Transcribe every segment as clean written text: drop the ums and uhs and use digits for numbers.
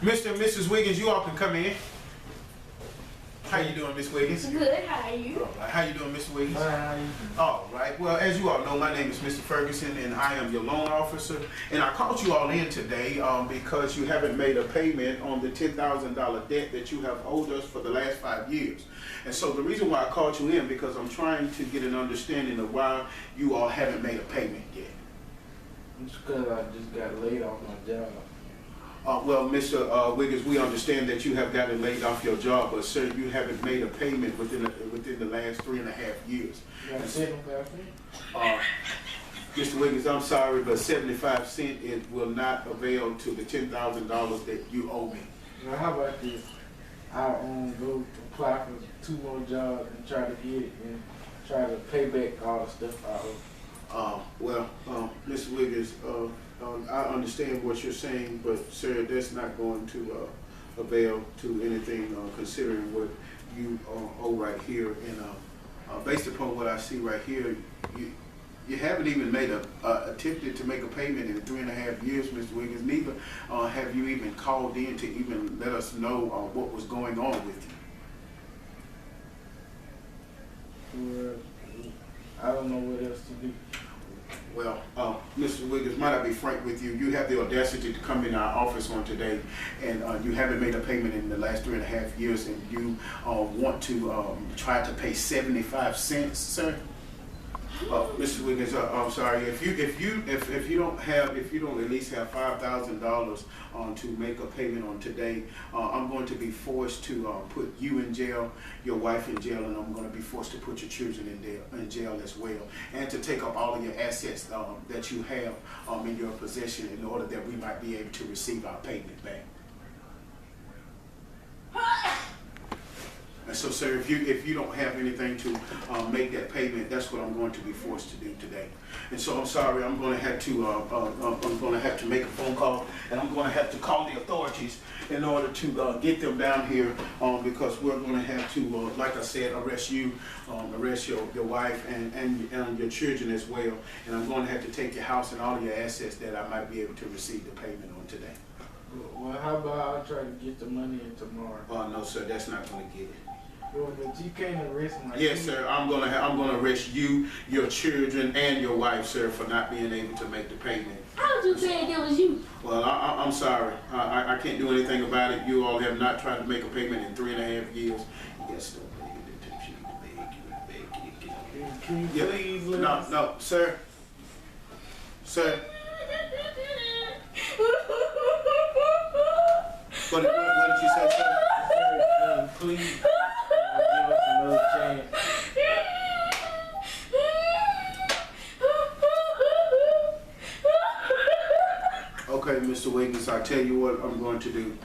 Mr. and Mrs. Wiggins, you all can come in. How you doing, Miss Wiggins? Good, how are you? All right. How you doing, Mr. Wiggins? How you doing? All right. Well, as you all know, my name is Mr. Ferguson, and I am your loan officer. And I called you all in today because you haven't made a payment on the $10,000 debt that you have owed us for the last 5 years. And so the reason why I called you in because I'm trying to get an understanding of why you all haven't made a payment yet. It's because I just got laid off my job. Well, Mr. Wiggins, we understand that you have gotten laid off your job, but sir, you haven't made a payment within the last 3.5 years. You got 75 cents? Mr. Wiggins, I'm sorry, but 75 cents it will not avail to the $10,000 that you owe me. Now, how about this? I'll go apply for 2 more jobs and try to get it and try to pay back all the stuff I owe. Well, Mr. Wiggins, I understand what you're saying, but sir, that's not going to avail to anything considering what you owe right here. And based upon what I see right here, you haven't even made attempted to make a payment in 3.5 years, Mr. Wiggins. Neither have you even called in to even let us know what was going on with you. Well, I don't know what else to do. Well, Mr. Wiggins, might I be frank with you? You have the audacity to come in our office on today, and you haven't made a payment in the last 3.5 years, and you want to try to pay 75 cents, sir. Mr. Wiggins, I'm sorry. If you don't at least have $5,000 to make a payment on today, I'm going to be forced to put you in jail, your wife in jail, and I'm going to be forced to put your children in jail as well, and to take up all of your assets that you have in your possession in order that we might be able to receive our payment back. And so, sir, if you don't have anything to make that payment, that's what I'm going to be forced to do today. And so, I'm sorry, I'm going to have to make a phone call, and I'm going to have to call the authorities in order to get them down here because we're going to have to, like I said, arrest you, arrest your wife and your children as well. And I'm going to have to take your house and all of your assets that I might be able to receive the payment on today. Well, how about I try to get the money in tomorrow? No, sir, that's not going to get it. Well, but you can't arrest my Yes, kids. sir. I'm gonna arrest you, your children, and your wife, sir, for not being able to make the payment. How would you say it was you? Well, I'm sorry. I can't do anything about it. You all have not tried to make a payment in 3.5 years. Yes, don't Can you please let us? No, sir. Sir. What did you say, sir? Please give us another chance. Okay, Mr. Wiggins, I'll tell you what I'm going to do.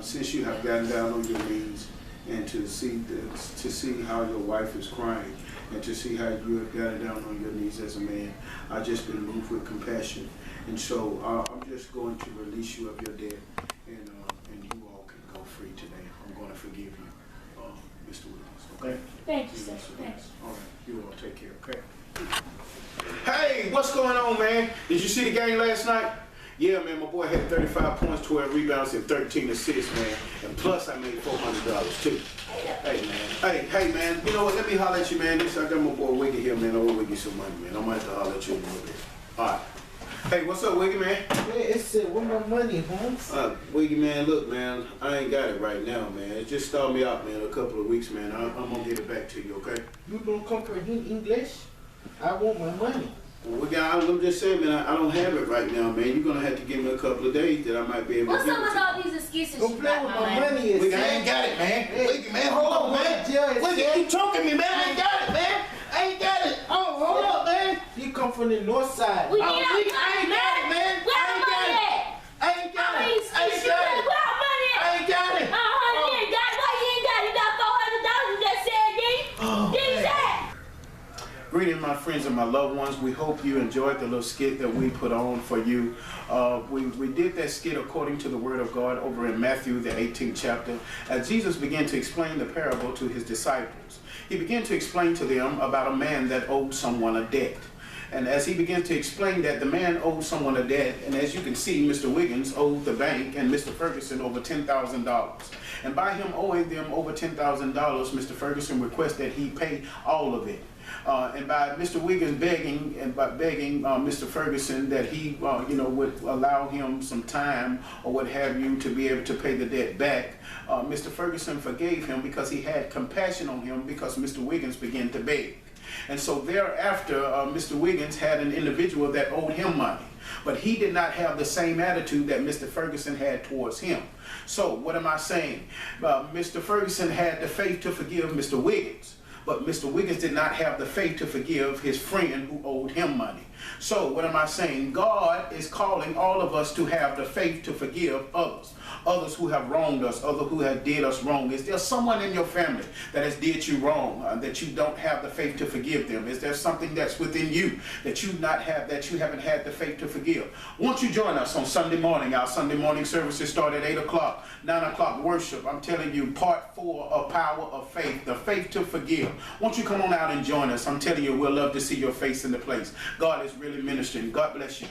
Since you have gotten down on your knees and to see how your wife is crying and to see how you have gotten down on your knees as a man, I've just been moved with compassion. And so I'm just going to release you of your debt, and you all can go free today. I'm going to forgive you, Mr. Wiggins. Okay? Thank you, sir. Thanks. All right, you all take care. Okay? Hey, what's going on, man? Did you see the game last night? Yeah, man, my boy had 35 points, 12 rebounds, and 13 assists, man. And plus, I made $400 too. Hey, man. Hey, man. You know what? Let me holler at you, man. I got my boy Wiggy here, man. I owe Wiggy some money, man. I might have to holler at you in a little bit. All right. Hey, what's up, Wiggy, man? Man, it said, where my money, Holmes? Wiggy, man, look, man, I ain't got it right now, man. It just stalled me out, man, a couple of weeks, man. I'm gonna get it back to you, okay? You don't comprehend English? I want my money. Well, Wiggy, I'm just saying, man, I don't have it right now, man. You're gonna have to give me a couple of days that I might be able to What's give up it with to you. all these excuses Don't you play got, with my my man? money. Wiggy, I ain't got it, man. Hey. Wiggy, man, hold on, man. Wiggy, you choking me, man. I ain't got it, man. I ain't got it. Oh, hold up, man. You come from the north side. We need Oh, our Wiggy, money, I ain't got it, man. Where I our ain't got money it. at? I ain't got I it. mean, I ain't got it. where our money at? I ain't got it. You ain't got it. Why you ain't got it? You got $400 you just said, D? Oh, Did you say? Greetings, my friends and my loved ones. We hope you enjoyed the little skit that we put on for you. We did that skit according to the Word of God over in Matthew, the 18th chapter, as Jesus began to explain the parable to his disciples. He began to explain to them about a man that owed someone a debt. And as he began to explain that, the man owed someone a debt, and as you can see, Mr. Wiggins owed the bank and Mr. Ferguson over $10,000. And by him owing them over $10,000, Mr. Ferguson requested that he pay all of it. And by Mr. Wiggins begging Mr. Ferguson that he would allow him some time or what have you to be able to pay the debt back, Mr. Ferguson forgave him because he had compassion on him because Mr. Wiggins began to beg. And so thereafter, Mr. Wiggins had an individual that owed him money, but he did not have the same attitude that Mr. Ferguson had towards him. So what am I saying? Mr. Ferguson had the faith to forgive Mr. Wiggins, but Mr. Wiggins did not have the faith to forgive his friend who owed him money. So what am I saying? God is calling all of us to have the faith to forgive others who have wronged us, others who have did us wrong. Is there someone in your family that has did you wrong, that you don't have the faith to forgive them? Is there something that's within you that you haven't had the faith to forgive? Won't you join us on Sunday morning? Our Sunday morning services start at 8 o'clock, 9 o'clock worship. I'm telling you, part 4 of Power of Faith, the faith to forgive. Won't you come on out and join us? I'm telling you, we'll love to see your face in the place. God is really ministering. God bless you.